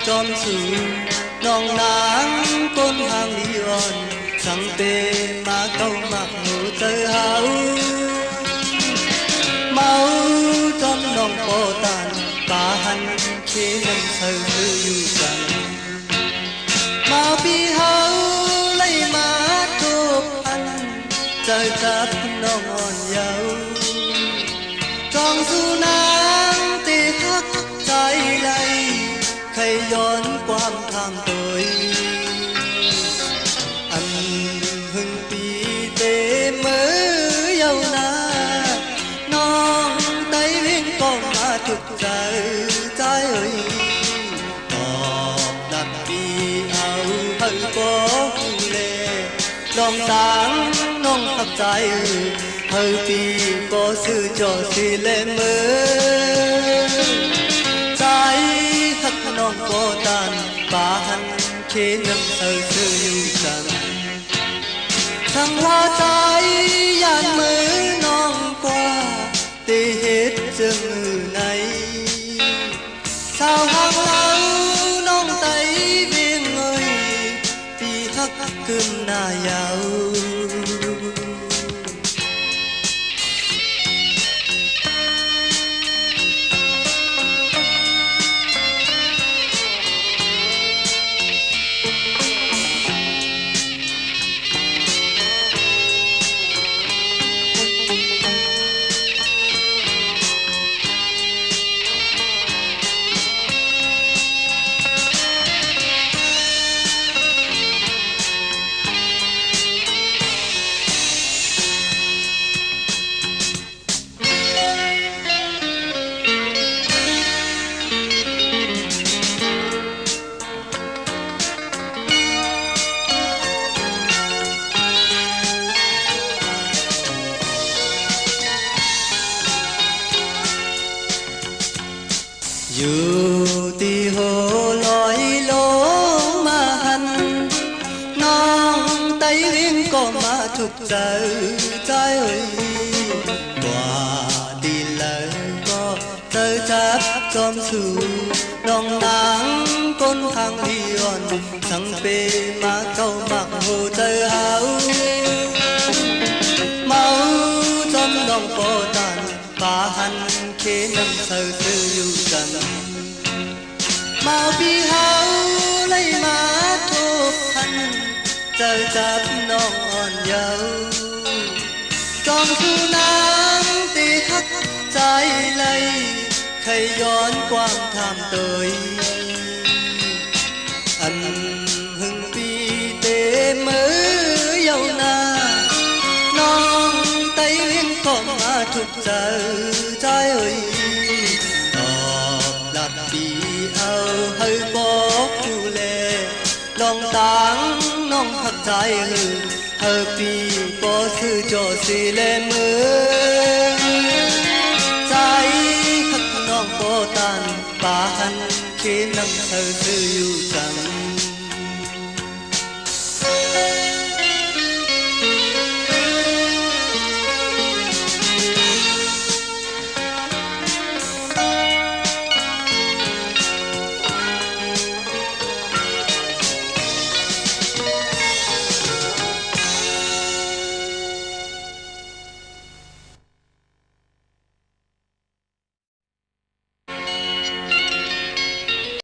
จอมสู่น้องนางก้นทางลีอ่อนสังเตมาเก้ามักหูเตอเฮาเมาจอมน้องโปตันป่าหันเคน้ำเธออยู่กันมาปีเฮาไล่มาทุกอันเจอจับน้องอ่อนเยาว์จองสู่นางตีฮักใจไหลใครย้อนความทางตัวอันหึงปีเตมือเยานาน้องไต้วิ่งก็มาทุกใจใจเอ่ยตอบดับปีเอาเฮาก็เลน้องต่างน้องทับใจเฮาปีก็ซื้อจอสิเลมือใจฮักน้องก็ตันป่าหันเคน้ำเธอซื้ออยู่กันทั้งว่าใจยานมือน้องกว่าตีเหตุจะมือไหนชาวหางเล่าน้องไต้เบียงเอ่ยปีฮักกึมหน้ายาวอยู่ที่โหลอยลงมาหันน้องไต้วิ่งก็มาทุกใจใจกว่าดีเลยก็เจอจับจอมสู่น้องนางก้นทางที่อ่อนสังเปมาเก้ามักโหเจอเฮาเมาจอมน้องโปตันป่าหันเคน้ำเธอซื้ออยู่กันมาปีเฮาไล่มาทุกพันเจอจับน้องอ่อนเยาว์จองสู่นางตีฮักใจไหลใครย้อนความทำตัวอันหึงปีเตมือเยานาน้องไต้เวียงก็มาทุกใจใจเอ่ยตอบหลับปีเอาให้บอกดูแลน้องต่างน้องหักใจเฮาปีก็ซื้อจอสิเลมือใจฮักน้องโปตันป่าหันเคน้ำเธอซื้ออยู่จัง